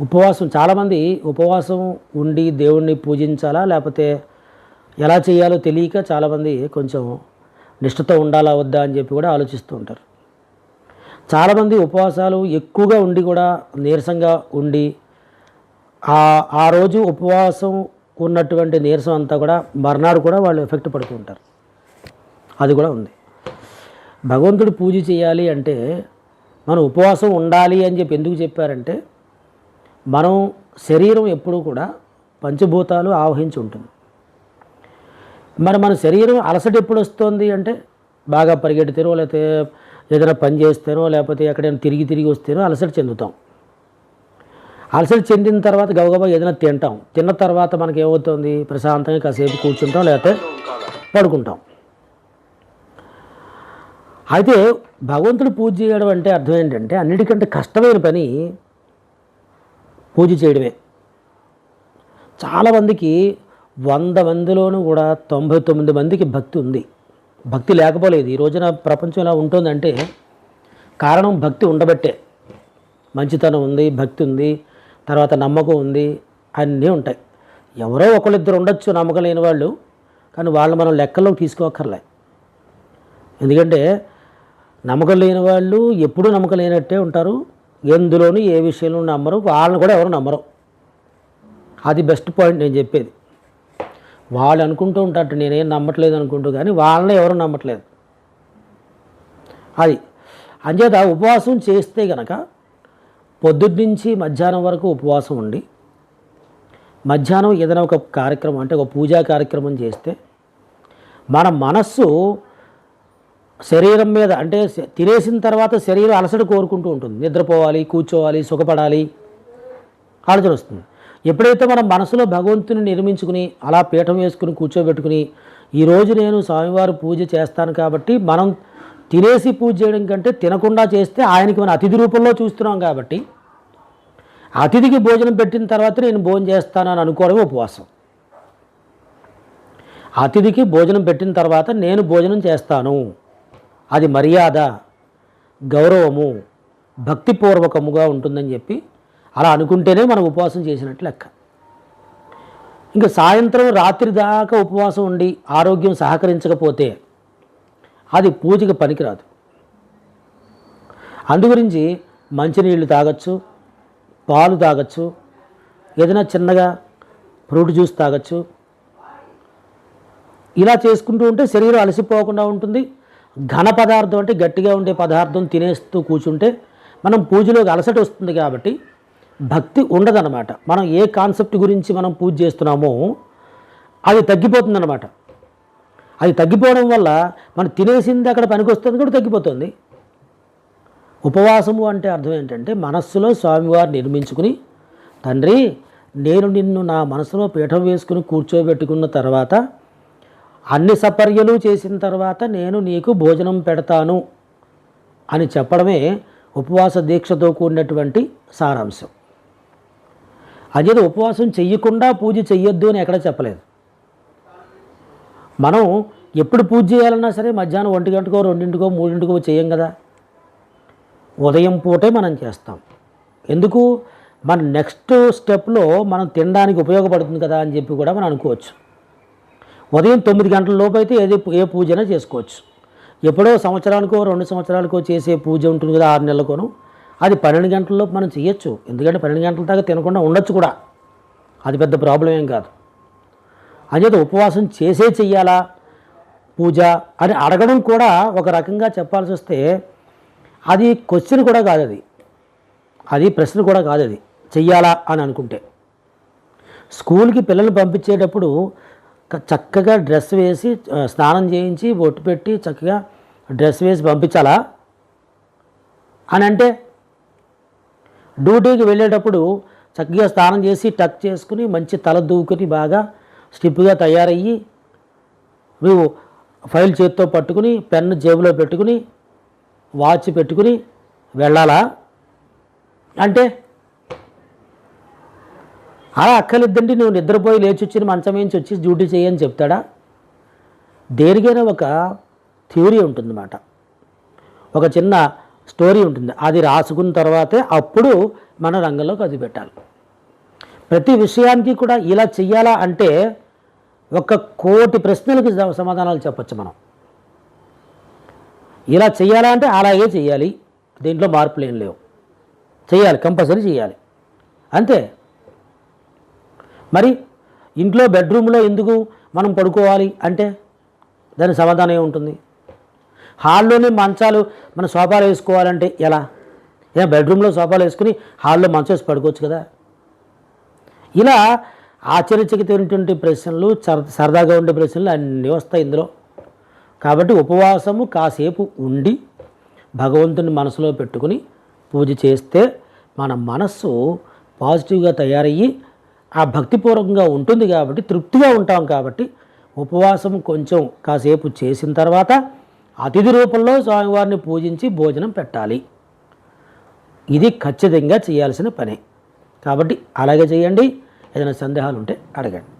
ఉపవాసం చాలామంది ఉపవాసం ఉండి దేవుణ్ణి పూజించాలా లేకపోతే ఎలా చేయాలో తెలియక చాలామంది కొంచెం నిష్ఠతో ఉండాలా వద్దా అని చెప్పి కూడా ఆలోచిస్తూ ఉంటారు. చాలామంది ఉపవాసాలు ఎక్కువగా ఉండి కూడా నీరసంగా ఉండి ఆ రోజు ఉపవాసం ఉన్నటువంటి నీరసం అంతా కూడా మర్నాడు కూడా వాళ్ళు ఎఫెక్ట్ పడుతూ ఉంటారు. అది కూడా ఉంది. భగవంతుడి పూజ చేయాలి అంటే మనం ఉపవాసం ఉండాలి అని చెప్పి ఎందుకు చెప్పారంటే మనం శరీరం ఎప్పుడూ కూడా పంచభూతాలు ఆవహించి ఉంటుంది. మరి మన శరీరం అలసట ఎప్పుడు వస్తుంది అంటే బాగా పరిగెడితేనో లేకపోతే ఏదైనా పని చేస్తేనో లేకపోతే ఎక్కడైనా తిరిగి వస్తేనో అలసట చెందుతాం. అలసట చెందిన తర్వాత గబగబా ఏదైనా తింటాం. తిన్న తర్వాత మనకి ఏమవుతుంది, ప్రశాంతంగా కాసేపు కూర్చుంటాం లేకపోతే పడుకుంటాం. అయితే భగవంతుడు పూజ చేయడం అంటే అర్థం ఏంటంటే అన్నిటికంటే కష్టమైన పని పూజ చేయడమే. చాలామందికి 100 మందిలోనూ కూడా 99 మందికి భక్తి ఉంది. భక్తి లేకపోలేదు. ఈ రోజున ప్రపంచం ఎలా ఉంటుందంటే కారణం భక్తి ఉండబట్టే. మంచితనం ఉంది, భక్తి ఉంది, తర్వాత నమ్మకం ఉంది, అన్నీ ఉంటాయి. ఎవరో ఒకళ్ళిద్దరు ఉండొచ్చు నమ్మకం లేని వాళ్ళు, కానీ వాళ్ళు మనం లెక్కల్లోకి తీసుకోక్కర్లే. ఎందుకంటే నమ్మకం లేని వాళ్ళు ఎప్పుడూ నమ్మకం లేనట్టే ఉంటారు. ఎందులోనూ ఏ విషయంలో నమ్మరు, వాళ్ళని కూడా ఎవరు నమ్మరు. అది బెస్ట్ పాయింట్ నేను చెప్పేది. వాళ్ళు అనుకుంటూ ఉంటారు నేనేం నమ్మట్లేదు అనుకుంటూ, కానీ వాళ్ళని ఎవరు నమ్మట్లేదు. అది అంచేత ఉపవాసం చేస్తే కనుక పొద్దున్నుంచి మధ్యాహ్నం వరకు ఉపవాసం ఉండి మధ్యాహ్నం ఏదైనా ఒక కార్యక్రమం అంటే ఒక పూజా కార్యక్రమం చేస్తే మన మనస్సు శరీరం మీద అంటే తినేసిన తర్వాత శరీరం అలసట కోరుకుంటూ ఉంటుంది. నిద్రపోవాలి, కూర్చోవాలి, సుఖపడాలి ఆలోచన వస్తుంది. ఎప్పుడైతే మనం మనసులో భగవంతుని నిర్మించుకుని అలా పీఠం వేసుకుని కూర్చోబెట్టుకుని ఈరోజు నేను స్వామివారి పూజ చేస్తాను కాబట్టి మనం తినేసి పూజ చేయడం కంటే తినకుండా చేస్తే ఆయనకి మనం అతిథి రూపంలో చూస్తున్నాం కాబట్టి అతిథికి భోజనం పెట్టిన తర్వాత నేను భోజనం చేస్తానని అనుకోవడం ఉపవాసం. అతిథికి భోజనం పెట్టిన తర్వాత నేను భోజనం చేస్తాను, అది మర్యాద, గౌరవము, భక్తిపూర్వకముగా ఉంటుందని చెప్పి అలా అనుకుంటేనే మనం ఉపవాసం చేసినట్టు లెక్క. ఇంకా సాయంత్రం రాత్రి దాకా ఉపవాసం ఉండి ఆరోగ్యం సహకరించకపోతే అది పూజకి పనికిరాదు. అందుగురించి మంచినీళ్ళు తాగొచ్చు, పాలు తాగొచ్చు, ఏదైనా చిన్నగా ఫ్రూట్ జ్యూస్ తాగొచ్చు. ఇలా చేసుకుంటూ ఉంటే శరీరం అలసిపోకుండా ఉంటుంది. ఘన పదార్థం అంటే గట్టిగా ఉండే పదార్థం తినేస్తూ కూర్చుంటే మనం పూజలోకి అలసట వస్తుంది కాబట్టి భక్తి ఉండదన్నమాట. మనం ఏ కాన్సెప్ట్ గురించి మనం పూజ చేస్తున్నామో అది తగ్గిపోతుందన్నమాట. అది తగ్గిపోవడం వల్ల మనం తినేసింది అక్కడ పనికొస్తుంది కూడా తగ్గిపోతుంది. ఉపవాసము అంటే అర్థం ఏంటంటే మనస్సులో స్వామివారు నిర్మించుకుని తండ్రి నేను నిన్ను నా మనసులో పీఠం వేసుకుని కూర్చోబెట్టుకున్న తర్వాత అన్ని సపర్యలు చేసిన తర్వాత నేను నీకు భోజనం పెడతాను అని చెప్పడమే ఉపవాస దీక్షతో కూడినటువంటి సారాంశం. అదే ఉపవాసం చెయ్యకుండా పూజ చెయ్యొద్దు అని ఎక్కడ చెప్పలేదు. మనం ఎప్పుడు పూజ చేయాలన్నా సరే మధ్యాహ్నం 1 గంటకో 2కో 3కో చేయం కదా. ఉదయం పూటే మనం చేస్తాం. ఎందుకు, మన నెక్స్ట్ స్టెప్లో మనం తినడానికి ఉపయోగపడుతుంది కదా అని చెప్పి కూడా మనం అనుకోవచ్చు. ఉదయం 9 గంటల లోపు అయితే ఏ పూజైనా చేసుకోవచ్చు. ఎప్పుడో సంవత్సరానికో 2 సంవత్సరాలకో చేసే పూజ ఉంటుంది కదా 6 నెలలకోను, అది 12 గంటలలోపు మనం చేయొచ్చు. ఎందుకంటే 12 గంటల దాకా తినకుండా ఉండొచ్చు కూడా, అది పెద్ద ప్రాబ్లం ఏం కాదు. అంచేత ఉపవాసం చెయ్యాలా పూజ అని అడగడం కూడా ఒక రకంగా చెప్పాల్సి వస్తే అది క్వశ్చన్ కూడా కాదు, అది ప్రశ్న కూడా కాదు. అది చెయ్యాలా అని అనుకుంటే స్కూల్కి పిల్లల్ని పంపించేటప్పుడు చక్కగా డ్రెస్ వేసి స్నానం చేయించి బొట్టు పెట్టి చక్కగా డ్రెస్ వేసి పంపించాలా అని అంటే, డ్యూటీకి వెళ్ళేటప్పుడు చక్కగా స్నానం చేసి టక్ చేసుకుని మంచి తల దూకుని బాగా స్టిప్గా తయారయ్యి నువ్వు ఫైల్ చేతితో పట్టుకుని పెన్ను జేబులో పెట్టుకుని వాచ్ పెట్టుకుని వెళ్ళాలా అంటే అలా అక్కర్లేదండి. నువ్వు నిద్రపోయి లేచి వచ్చి మంచం వేయించి వచ్చి డ్యూటీ చేయని చెప్తాడా? దేనికైనా ఒక థియరీ ఉంటుందన్నమాట, ఒక చిన్న స్టోరీ ఉంటుంది. అది రాసుకున్న తర్వాతే అప్పుడు మన రంగంలోకి అది పెట్టాలి. ప్రతి విషయానికి కూడా ఇలా చెయ్యాలా అంటే 1,00,00,000 ప్రశ్నలకి సమాధానాలు చెప్పచ్చు మనం. ఇలా చెయ్యాలా అంటే అలాగే చెయ్యాలి, దీంట్లో మార్పులు ఏం లేవు, చెయ్యాలి, కంపల్సరీ చెయ్యాలి అంతే. మరి ఇంట్లో బెడ్రూమ్లో ఎందుకు మనం పడుకోవాలి అంటే దానికి సమాధానం ఏముంటుంది? హాల్లోనే మంచాలు మన సోఫాలు వేసుకోవాలంటే ఎలా? బెడ్రూమ్లో సోఫాలు వేసుకుని హాల్లో మంచం వేసి పడుకోవచ్చు కదా. ఇలా ఆశ్చర్యచకితమైనటువంటి ప్రశ్నలు, సరదాగా ఉండే ప్రశ్నలు అన్నీ వస్తాయి ఇందులో. కాబట్టి ఉపవాసము కాసేపు ఉండి భగవంతుని మనసులో పెట్టుకుని పూజ చేస్తే మన మనస్సు పాజిటివ్గా తయారయ్యి ఆ భక్తిపూర్వకంగా ఉంటుంది కాబట్టి తృప్తిగా ఉంటాం. కాబట్టి ఉపవాసం కొంచెం కాసేపు చేసిన తర్వాత అతిథి రూపంలో స్వామివారిని పూజించి భోజనం పెట్టాలి. ఇది ఖచ్చితంగా చేయాల్సిన పనే. కాబట్టి అలాగే చేయండి. ఏదైనా సందేహాలు ఉంటే అడగండి.